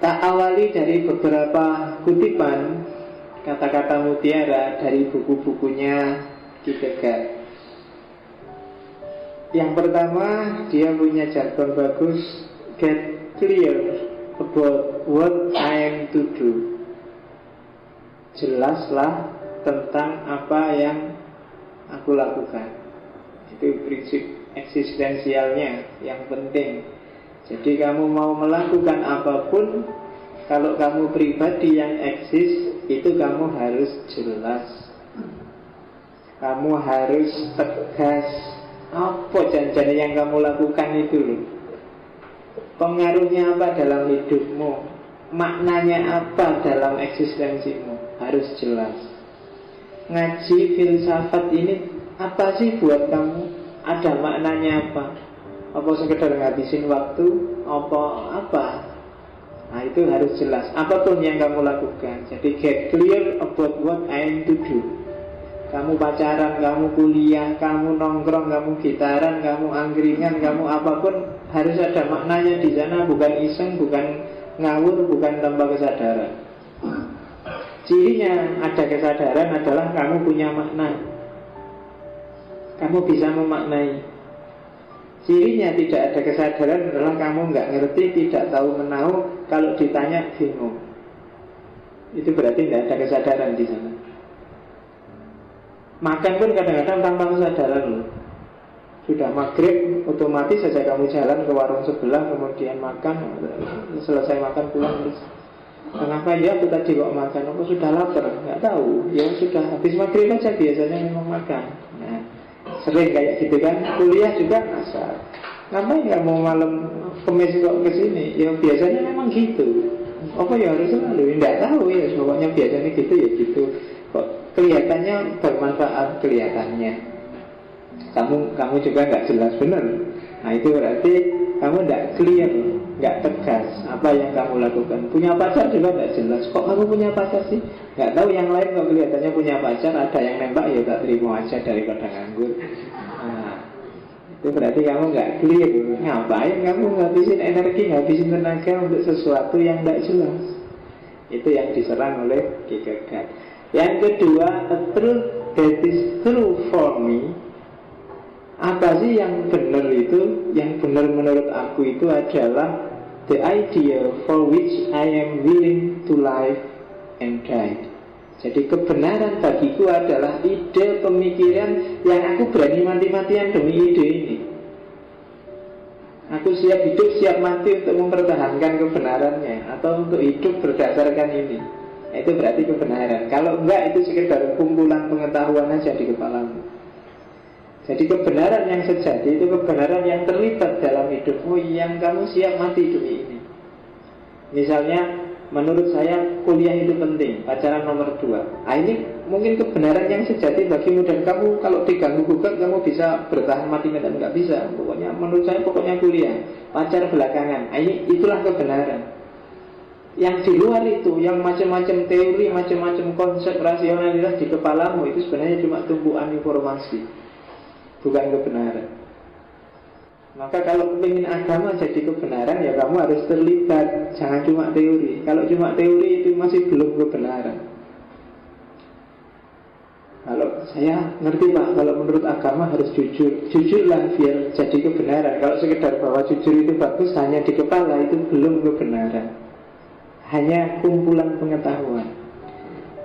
Tak awali dari beberapa kutipan kata-kata mutiara dari buku-bukunya Kierkegaard. Yang pertama, dia punya jargon bagus, get clear about what I am to do. Jelaslah tentang apa yang aku lakukan. Itu prinsip eksistensialnya yang penting. Jadi kamu mau melakukan apapun, kalau kamu pribadi yang eksis, itu kamu harus jelas. Kamu harus tegas. Apa janjian yang kamu lakukan itu loh. Pengaruhnya apa dalam hidupmu, maknanya apa dalam eksistensimu, harus jelas. Ngaji filsafat ini apa sih buat kamu? Ada maknanya apa? Apa sekedar ngabisin waktu? Apa? Nah itu harus jelas. Apapun yang kamu lakukan. Jadi get clear about what I am to do. Kamu pacaran, kamu kuliah, kamu nongkrong, kamu gitaran, kamu angkringan, kamu apapun, harus ada maknanya di sana. Bukan iseng, bukan ngawur, bukan tanpa kesadaran. Cirinya ada kesadaran adalah kamu punya makna. Kamu bisa memaknai. Cirinya tidak ada kesadaran adalah kamu nggak ngerti, tidak tahu menahu. Kalau ditanya bingung. Itu berarti tidak ada kesadaran di sana. Makan pun kadang-kadang tanpa kesadaran loh. Sudah maghrib, otomatis saja kamu jalan ke warung sebelah, kemudian makan, selesai makan pulang terus. Kenapa ya aku tadi kok makan? Aku sudah lapar, nggak tahu. Ya sudah habis maghrib aja biasanya memang makan. Nah, sering kayak gitu kan. Kuliah juga ngasar. Ngapain nggak mau malam kemis kok kesini? Ya biasanya memang gitu. Apa ya harus selalu? Nggak tahu ya. Pokoknya biasanya gitu ya gitu. Kok kelihatannya bermanfaat kelihatannya. Kamu juga nggak jelas benar. Nah itu berarti kamu nggak clear, nggak tegas apa yang kamu lakukan. Punya pacar juga nggak jelas. Kok kamu punya pacar sih? Nggak tahu yang lain kok kelihatannya punya pacar. Ada yang nembak ya tak terima aja daripada nganggur. Nah itu berarti kamu nggak clear. Ngapain kamu ngabisin energi, ngabisin tenaga untuk sesuatu yang nggak jelas? Itu yang diserang oleh Kierkegaard. Yang kedua, a truth that is true for me. Apa sih yang benar itu? Yang benar menurut aku itu adalah the idea for which I am willing to live and die. Jadi kebenaran bagiku adalah ide pemikiran yang aku berani mati-matian demi ide ini. Aku siap hidup, siap mati untuk mempertahankan kebenarannya, atau untuk hidup berdasarkan ini. Itu berarti kebenaran. Kalau enggak, itu sekedar kumpulan pengetahuan aja di kepalamu. Jadi kebenaran yang sejati itu kebenaran yang terlibat dalam hidupmu, yang kamu siap mati demi ini. Misalnya, menurut saya kuliah itu penting, pacaran nomor 2. Nah ini mungkin kebenaran yang sejati bagimu, dan kamu kalau diganggu gugat kamu bisa bertahan mati-matian, nggak bisa. Pokoknya menurut saya pokoknya kuliah, pacar belakangan. Nah ini itulah kebenaran. Yang di luar itu, yang macam-macam teori, macam-macam konsep rasionalitas di kepalamu, itu sebenarnya cuma tumpuan informasi, bukan kebenaran. Maka kalau ingin agama jadi kebenaran, ya kamu harus terlibat. Jangan cuma teori. Kalau cuma teori itu masih belum kebenaran. Kalau saya ngerti Pak, kalau menurut agama harus jujur. Jujurlah biar jadi kebenaran. Kalau sekedar bahwa jujur itu bagus hanya di kepala, itu belum kebenaran. Hanya kumpulan pengetahuan.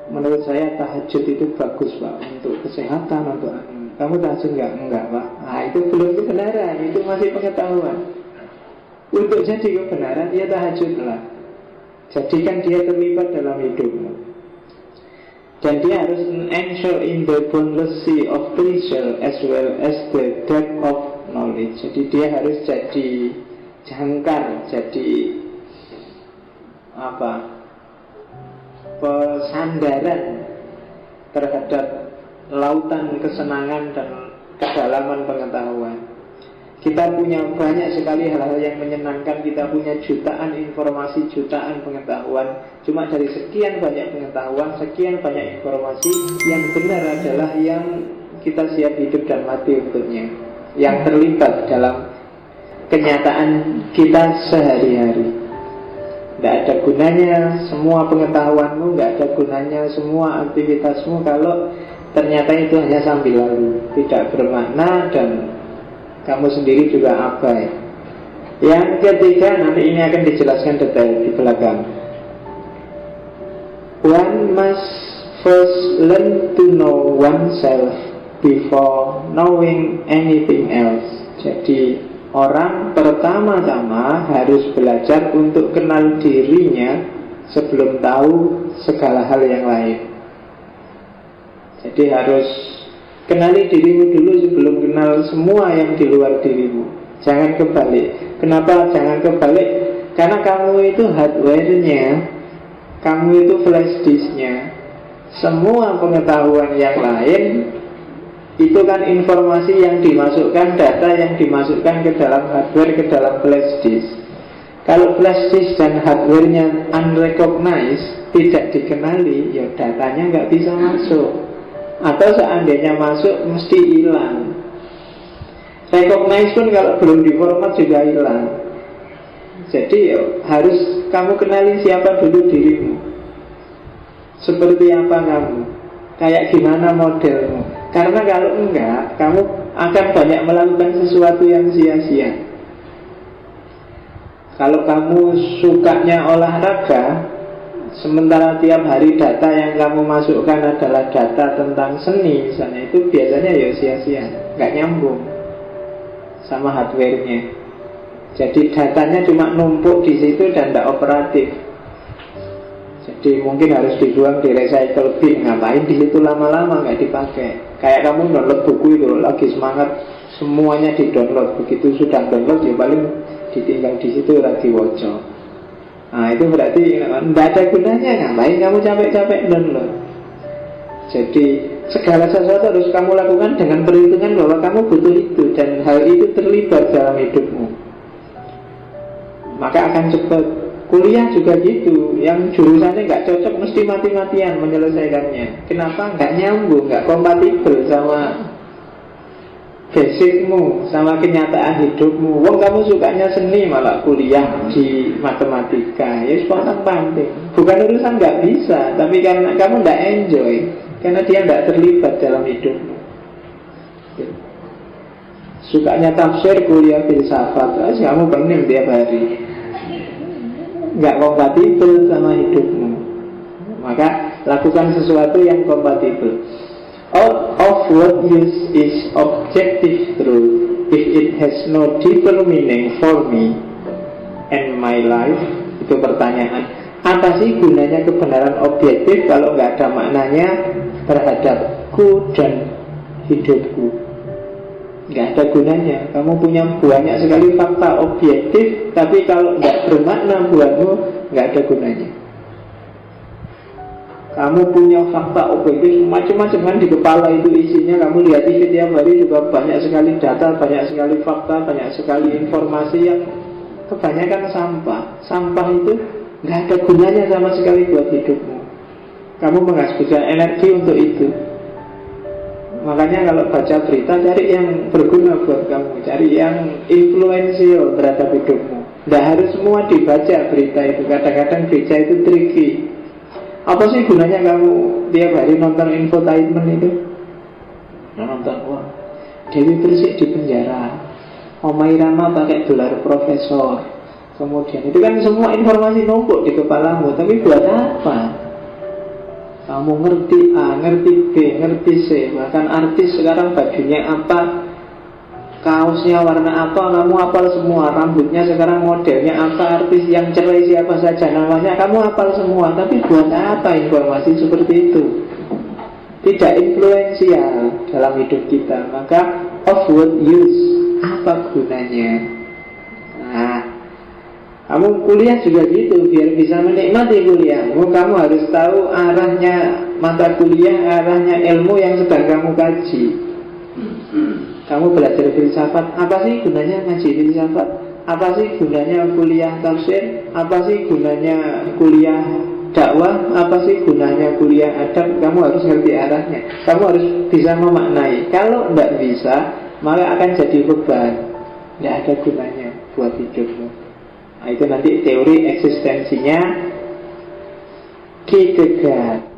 Menurut saya tahajud itu bagus Pak, untuk kesehatan, untuk kamu tahajud enggak Pak. Nah itu belum kebenaran, itu masih pengetahuan. Untuk jadi kebenaran, ya tahajudlah. Jadikan dia terlibat dalam hidupmu. Dan dia harus ensure in the boundless sea of pleasure as well as the depth of knowledge. Jadi dia harus jadi jangkar, jadi pesandaran terhadap lautan kesenangan dan kedalaman pengetahuan. Kita punya banyak sekali hal-hal yang menyenangkan. Kita punya jutaan informasi, jutaan pengetahuan. Cuma dari sekian banyak pengetahuan, sekian banyak informasi, yang benar adalah yang kita siap hidup dan mati untuknya, yang terlibat dalam kenyataan kita sehari-hari. Tidak ada gunanya semua pengetahuanmu, tidak ada gunanya semua aktivitasmu kalau ternyata itu hanya sambil lalu, tidak bermakna dan kamu sendiri juga abai. Yang ketiga, nanti ini akan dijelaskan detail di belakang. One must first learn to know oneself before knowing anything else. Jadi orang pertama-tama harus belajar untuk kenal dirinya sebelum tahu segala hal yang lain. Jadi harus kenali dirimu dulu sebelum kenal semua yang di luar dirimu. Jangan kebalik. Kenapa jangan kebalik? Karena kamu itu hardware-nya, kamu itu flash disk-nya. Semua pengetahuan yang lain itu kan informasi yang dimasukkan, data yang dimasukkan ke dalam hardware, ke dalam flash disk. Kalau flash disk dan hardware-nya unrecognized, tidak dikenali, ya datanya nggak bisa masuk. Atau seandainya masuk, mesti hilang. Recognize pun kalau belum diformat juga hilang. Jadi harus kamu kenali siapa dulu dirimu. Seperti apa kamu, kayak gimana modelmu. Karena kalau enggak, kamu akan banyak melakukan sesuatu yang sia-sia. Kalau kamu sukanya olahraga, sementara tiap hari data yang kamu masukkan adalah data tentang seni misalnya, itu biasanya ya sia-sia, nggak nyambung sama hardware-nya. Jadi datanya cuma numpuk di situ dan tidak operatif. Jadi mungkin harus dibuang di recycle bin. Ngapain di situ lama-lama nggak dipakai? Kayak kamu download buku itu, lagi semangat semuanya di-download. Begitu sudah download ya paling ditinggal di situ lagi woco. Nah itu berarti tidak ada gunanya. Ngapain kamu capek-capek download? Jadi segala sesuatu harus kamu lakukan dengan perhitungan bahwa kamu butuh itu, dan hal itu terlibat dalam hidupmu, maka akan cepat. Kuliah juga gitu, yang jurusannya nggak cocok mesti mati-matian menyelesaikannya. Kenapa? Nggak nyambung, nggak kompatibel sama basicmu, sama kenyataan hidupmu. Wong kamu sukanya seni malah kuliah di matematika, ya spontan penting. Bukan urusan nggak bisa, tapi karena kamu nggak enjoy, karena dia tidak terlibat dalam hidupmu. Sukanya tafsir, kuliah filsafat, kamu pening tiap hari, nggak kompatibel sama hidupmu. Maka lakukan sesuatu yang kompatibel. All of what use is objective truth if it has no deeper meaning for me and my life. Itu pertanyaan. Apa sih gunanya kebenaran objektif kalau nggak ada maknanya terhadapku dan hidupku? Nggak ada gunanya. Kamu punya banyak sekali fakta objektif, tapi kalau nggak bermakna buatmu, nggak ada gunanya. Kamu punya fakta objektif macam-macam kan di kepala itu isinya. Kamu lihat TV tiap hari juga banyak sekali data, banyak sekali fakta, banyak sekali informasi yang kebanyakan sampah. Sampah itu nggak ada gunanya sama sekali buat hidupmu. Kamu menghabiskan energi untuk itu. Makanya kalau baca berita, cari yang berguna buat kamu, cari yang influential terhadap hidupmu. Tidak harus semua dibaca berita itu. Kadang-kadang berita itu tricky. Apa sih gunanya kamu tiap hari nonton infotainment itu? Nonton, wah, Dewi Persik di penjara, Omai Rama pakai gelar profesor. Kemudian itu kan semua informasi numpuk di kepalamu. Tapi buat apa? Kamu ngerti A, ngerti B, ngerti C. Bahkan artis sekarang bajunya apa, kaosnya warna apa, kamu hafal semua. Rambutnya sekarang modelnya apa, artis yang cerai siapa saja namanya, kamu hafal semua. Tapi buat apa informasi seperti itu? Tidak influensial dalam hidup kita. Maka of what use? Apa gunanya? Nah, kamu kuliah juga gitu. Biar bisa menikmati kuliahmu, kamu harus tahu arahnya mata kuliah, arahnya ilmu yang sedang kamu kaji. Kamu belajar filsafat, apa sih gunanya ngaji filsafat? Apa sih gunanya kuliah tafsir? Apa sih gunanya kuliah dakwah? Apa sih gunanya kuliah adab? Kamu harus ngerti arahnya. Kamu harus bisa memaknai. Kalau tidak bisa, maka akan jadi beban. Tidak ada gunanya buat hidupmu. Nah, itu nanti teori eksistensinya Kierkegaard.